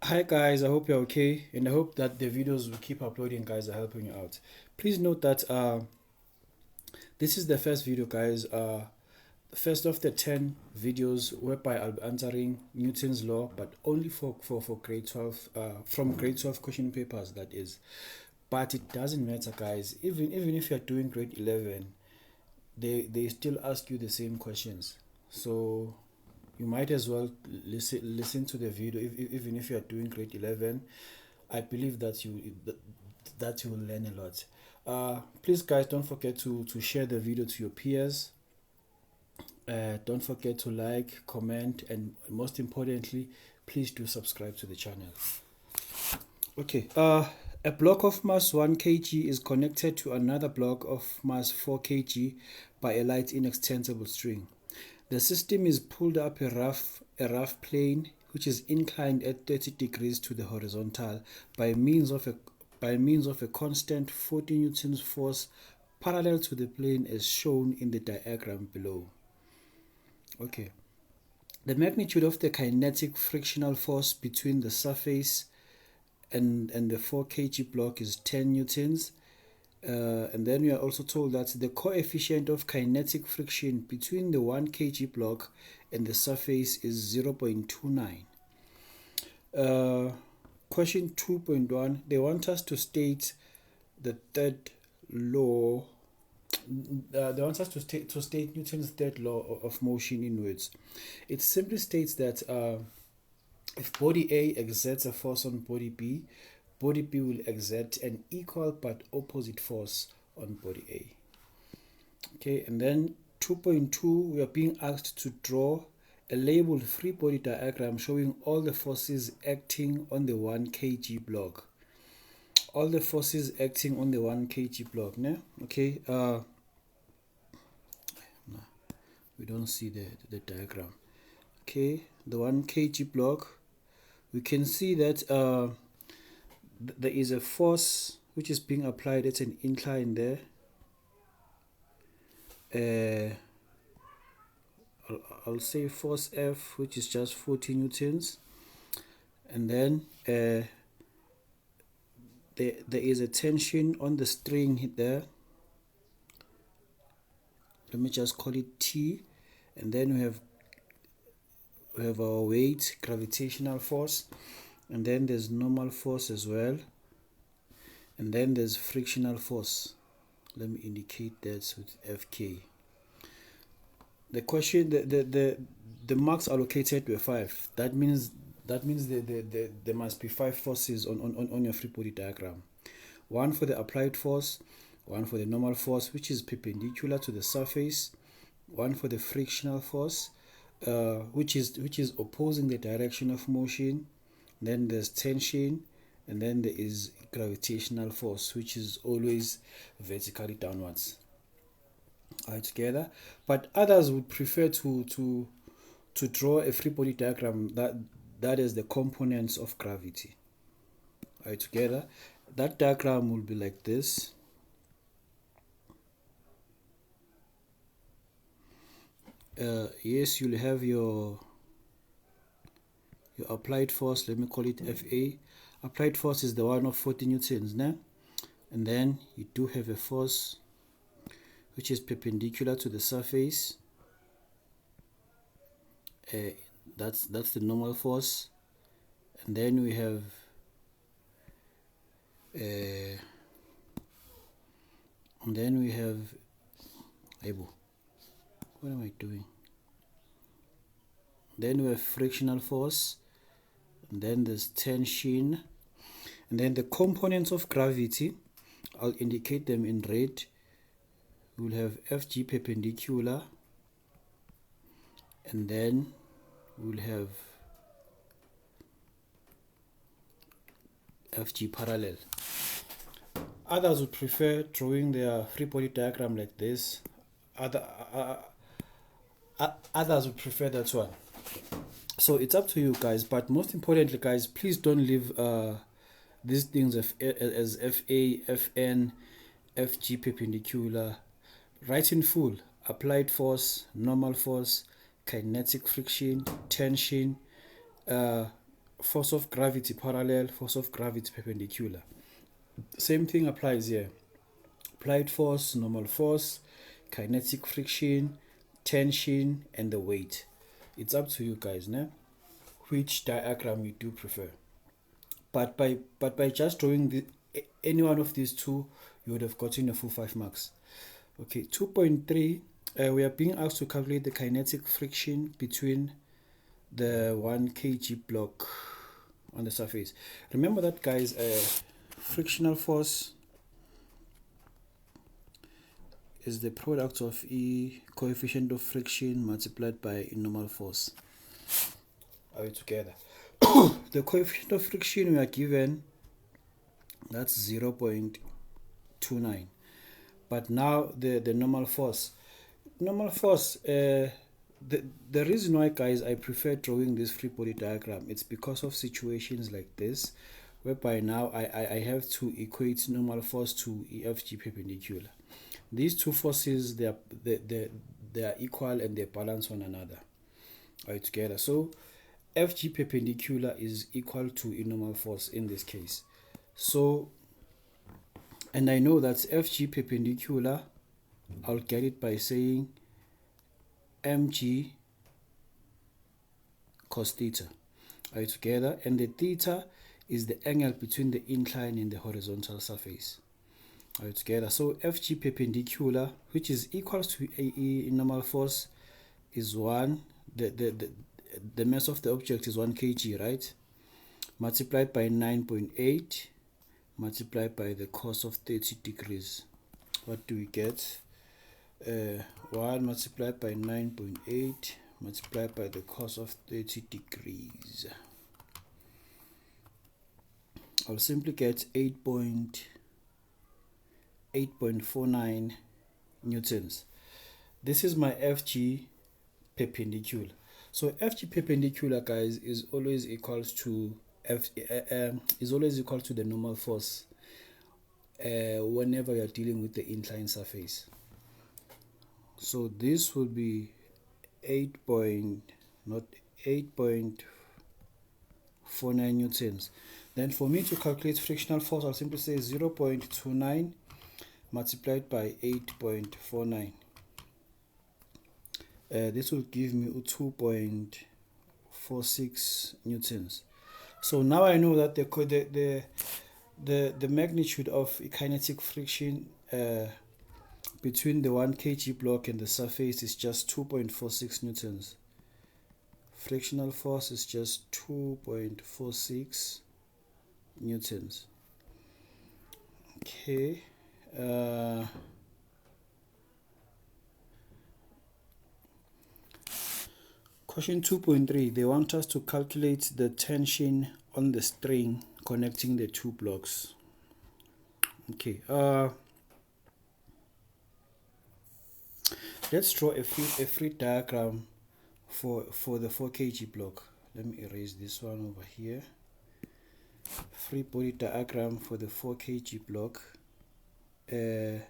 Hi guys, I hope you're okay, and I hope that the videos we keep uploading, guys, are helping you out. Please note that this is the first video, guys. First of the 10 videos whereby I'll be answering Newton's law, but only for grade 12, from grade 12 question papers, that is. But it doesn't matter, guys. Even if you're doing grade 11, they still ask you the same questions. So you might as well listen to the video even if you are doing grade 11. I believe that you will learn a lot. Please, guys, don't forget to share the video to your peers. Don't forget to like, comment, and most importantly, please do subscribe to the channel. Okay. A block of mass 1 kg is connected to another block of mass 4 kg by a light inextensible string. The system is pulled up a rough plane which is inclined at 30 degrees to the horizontal by means of a constant 40 newtons force parallel to the plane as shown in the diagram below. Okay. The magnitude of the kinetic frictional force between the surface and the 4 kg block is 10 newtons. And then we are also told that the coefficient of kinetic friction between the 1 kg block and the surface is 0.29. Question 2.1, they want us to state the third law. They want us to state Newton's third law of motion in words. It simply states that if body A exerts a force on body B, body B will exert an equal but opposite force on body A. Okay, and then 2.2, we are being asked to draw a labeled free body diagram showing all the forces acting on the 1 kg block. All the forces acting on the 1 kg block. Ne? Okay, we don't see the diagram. Okay, the 1 kg block, we can see that there is a force which is being applied at an incline there. I'll say force F, which is just 40 newtons, and then there is a tension on the string there. Let me just call it T, and then we have our weight, gravitational force, and then there's normal force as well, and then there's frictional force. Let me indicate that with FK. The question, the marks allocated were 5. That means there must be 5 forces on your free body diagram. 1 for the applied force, 1 for the normal force, which is perpendicular to the surface, 1 for the frictional force, which is opposing the direction of motion. Then there's tension, and then there is gravitational force, which is always vertically downwards. Are together? But others would prefer to draw a free body diagram that is the components of gravity. Are together? That diagram will be like this. Yes, you'll have your applied force. Let me call it FA. Applied force is the one of 40 newtons, né? And then you do have a force which is perpendicular to the surface. That's the normal force, and then we have what am I doing? Then we have frictional force, and then there's tension, and then the components of gravity, I'll indicate them in red. We'll have FG perpendicular, and then we'll have FG parallel. Others would prefer drawing their free body diagram like this. Others would prefer that one. So it's up to you, guys. But most importantly, guys, please don't leave these things as FA, FN, FG perpendicular. Write in full: applied force, normal force, kinetic friction, tension, force of gravity parallel, force of gravity perpendicular. Same thing applies here. Applied force, normal force, kinetic friction, tension, and the weight. It's up to you guys, né? Which diagram you do prefer. But by just drawing any one of these two, you would have gotten a full 5 marks. Okay, 2.3, we are being asked to calculate the kinetic friction between the 1 kg block on the surface. Remember that, guys, frictional force is the product of E coefficient of friction multiplied by normal force. Are we together? The coefficient of friction we are given, that's 0.29. But now the normal force. The reason why, guys, I prefer drawing this free body diagram, it's because of situations like this, whereby now I have to equate normal force to FG perpendicular. These two forces, they are equal and they balance one another. All right, together. So FG perpendicular is equal to normal force in this case. So, and I know that FG perpendicular, I'll get it by saying mg cos theta. Are you together? And the theta is the angle between the incline and the horizontal surface. Are you together? So FG perpendicular, which is equals to AE in normal force, is 1. The mass of the object is 1 kg, right? Multiplied by 9.8, multiplied by the cos of 30 degrees. What do we get? 1 multiplied by 9.8 multiplied by the cos of 30 degrees. I'll simply get 8.49 newtons. This is my FG perpendicular. So FG perpendicular, guys, is always equals to the normal force whenever you're dealing with the inclined surface. So this will be 8.49 newtons. Then for me to calculate frictional force, I'll simply say 0.29 multiplied by 8.49. This will give me 2.46 newtons. So now I know that the magnitude of kinetic friction between the 1 kg block and the surface is just 2.46 newtons. Frictional force is just 2.46 newtons. Okay. Question 2.3, they want us to calculate the tension on the string connecting the two blocks. Okay. Let's draw a free diagram for the 4 kg block. Let me erase this one over here. Free body diagram for the 4 kg block. The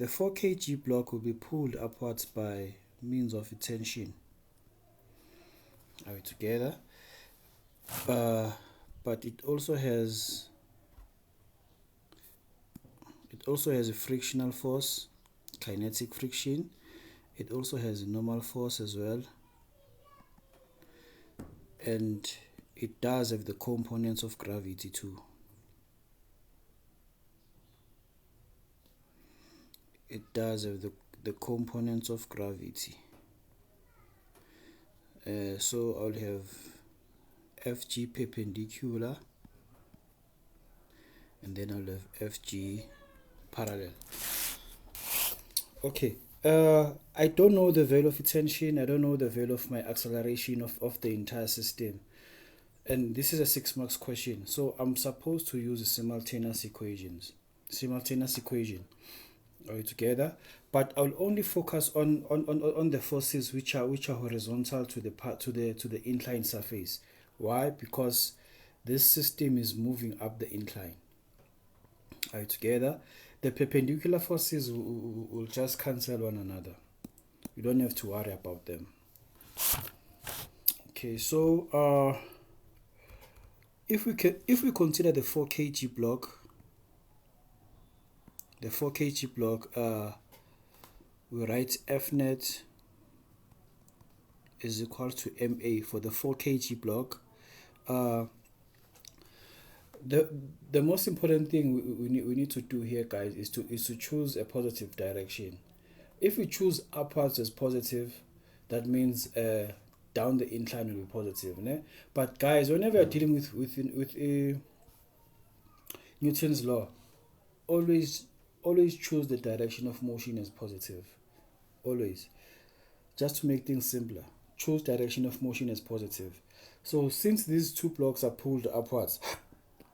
4 kg block will be pulled upwards by means of a tension. Are we together? But it also has a frictional force, kinetic friction. It also has a normal force as well, and it does have the components of gravity too. It does have the components of gravity. So I'll have FG perpendicular, and then I'll have FG parallel. Okay. I don't know the value of tension. I don't know the value of my acceleration of the entire system. And this is a 6 marks question. So I'm supposed to use a simultaneous equation. Are we together? But I'll only focus on the forces which are horizontal to the inclined surface. Why? Because this system is moving up the incline. Are we together? The perpendicular forces will just cancel one another. You don't have to worry about them. Okay, so if we consider the 4 kg block, we write F net is equal to MA for the 4 kg block. The most important thing we need to do here, guys, is to choose a positive direction. If we choose upwards as positive, that means down the incline will be positive, né? But guys, whenever you're dealing with Newton's law, always choose the direction of motion as positive. Always, just to make things simpler, choose direction of motion as positive. So since these two blocks are pulled upwards,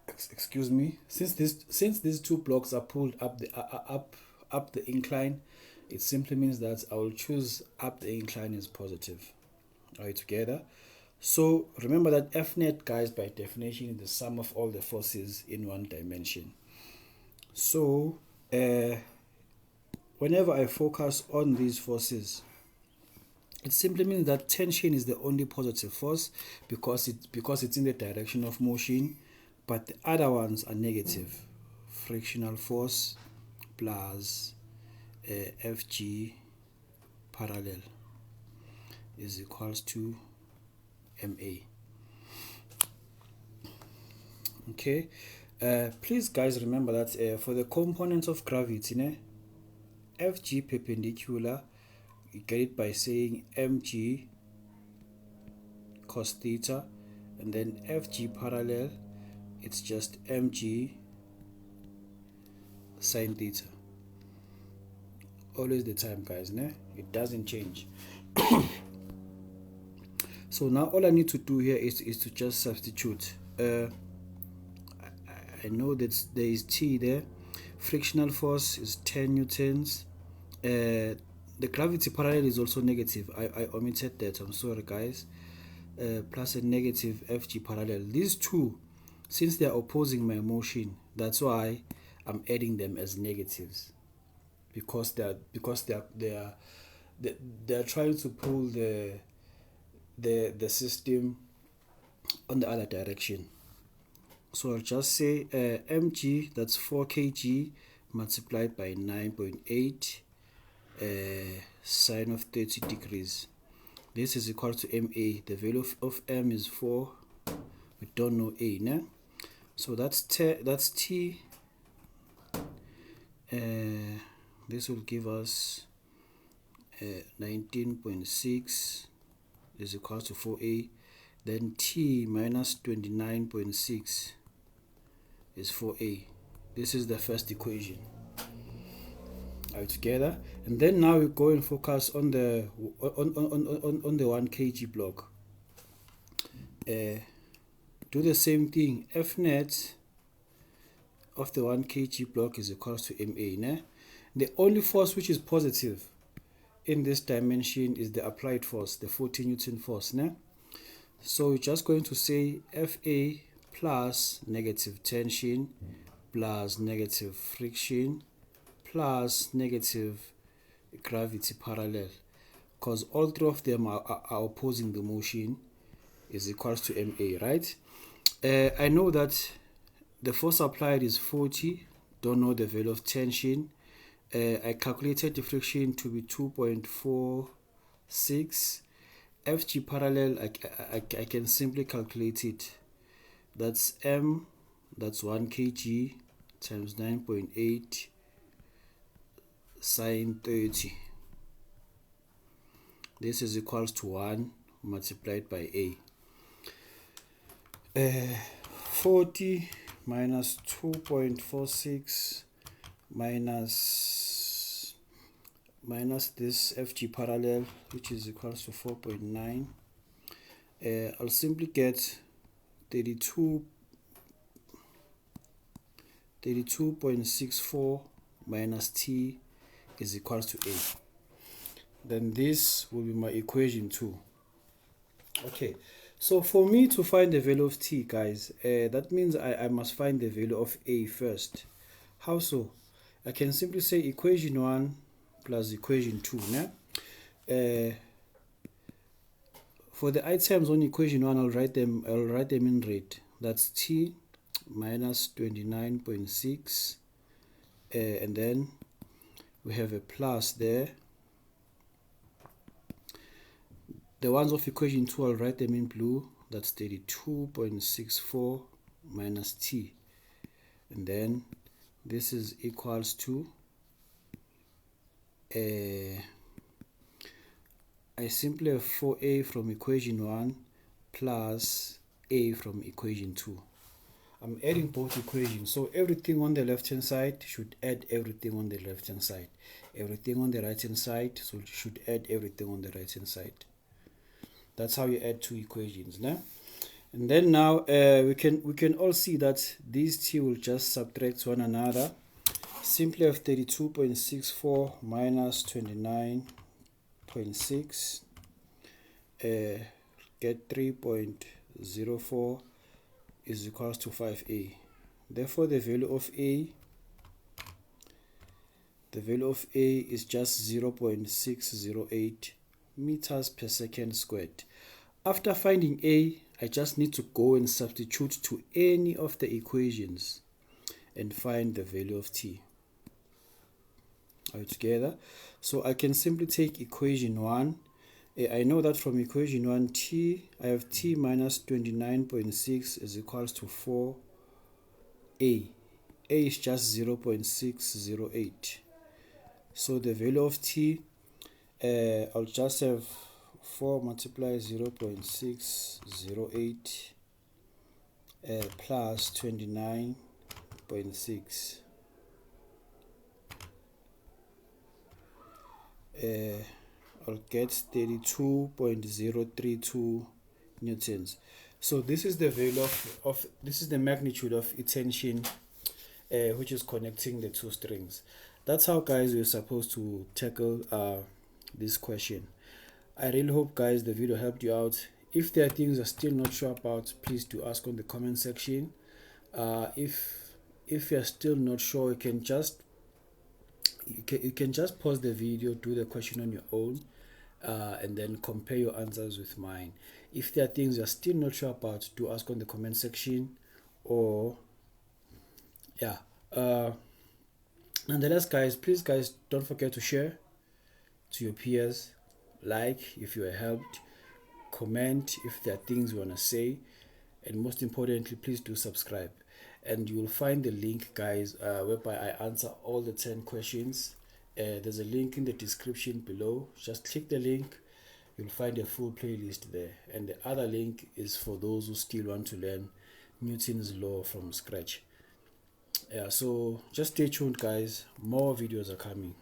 excuse me, since these two blocks are pulled up the incline, it simply means that I will choose up the incline as positive. Are you together? So remember that F net, guys, by definition is the sum of all the forces in one dimension. So whenever I focus on these forces, it simply means that tension is the only positive force because it's in the direction of motion, but the other ones are negative. Frictional force plus Fg parallel is equals to MA. Okay, please, guys, remember that for the components of gravity, Fg perpendicular, you get it by saying mg cos theta, and then Fg parallel, it's just mg sin theta. Always the time, guys, it doesn't change. So now all I need to do here is to just substitute. I know that there is T there. Frictional force is 10 newtons. The gravity parallel is also negative. I omitted that, I'm sorry, guys. Plus a negative Fg parallel. These two, since they are opposing my motion, that's why I'm adding them as negatives, because they are trying to pull the system on the other direction. So I'll just say mg, that's 4 kg multiplied by 9.8 sine of 30 degrees. This is equal to ma. The value of m is 4. We don't know a, né? So that's t. This will give us 19.6 is equal to 4a. Then t minus 29.6 is 4a. This is the first equation. Are we together? And then now we go and focus on the 1 kg block. Do the same thing. F net of the 1 kg block is equal to ma, né? The only force which is positive in this dimension is the applied force, the 40 Newton force, né? So we're just going to say Fa plus negative tension plus negative friction plus negative gravity parallel, because all three of them are opposing the motion, is equals to ma, right? I know that the force applied is 40, don't know the value of tension. I calculated the friction to be 2.46. Fg parallel, I can simply calculate it. That's m, that's 1 kg times 9.8 sine 30. This is equals to 1 multiplied by a. 40 minus 2.46 minus this Fg parallel, which is equals to 4.9. I'll simply get 32.64 minus t is equals to a. Then this will be my equation 2. Okay, so for me to find the value of t, guys, that means I must find the value of a first. How so? I can simply say equation 1 plus equation 2. For the items on equation 1, I'll write them in red. that's T minus 29.6, and then we have a plus there. The ones of equation 2, I'll write them in blue. That's 32.64 minus T, and then this is equals to I simply have 4a from equation 1 plus a from equation 2. I'm adding both equations, so everything on the left hand side should add everything on the left hand side. Everything on the right hand side should add everything on the right hand side. That's how you add two equations, né? And then now we can all see that these two will just subtract one another. Simply have 32.64 minus 29.6, get 3.04 is equals to 5a. Therefore the value of a is just 0.608 meters per second squared. After finding a, I just need to go and substitute to any of the equations and find the value of t. Are we together? So I can simply take equation 1. I know that from equation 1, I have t minus 29.6 is equals to 4a. A is just 0.608. So the value of t, I'll just have 4 multiply 0.608 plus 29.6. I'll get 32.032 newtons. So this is the value of this is the magnitude of a tension which is connecting the two strings. That's how, guys, we're supposed to tackle this question. I really hope, guys, the video helped you out. If there are things you're still not sure about, please do ask on the comment section. If you're still not sure, you can just pause the video, do the question on your own, and then compare your answers with mine. If there are things you're still not sure about, do ask on the comment section. Or yeah, nonetheless, guys, please, guys, don't forget to share to your peers, like if you are helped, comment if there are things you want to say, and most importantly, please do subscribe. And you will find the link, guys, whereby I answer all the 10 questions. There's a link in the description below. Just click the link, you'll find a full playlist there. And the other link is for those who still want to learn Newton's law from scratch. Yeah, so just stay tuned, guys. More videos are coming.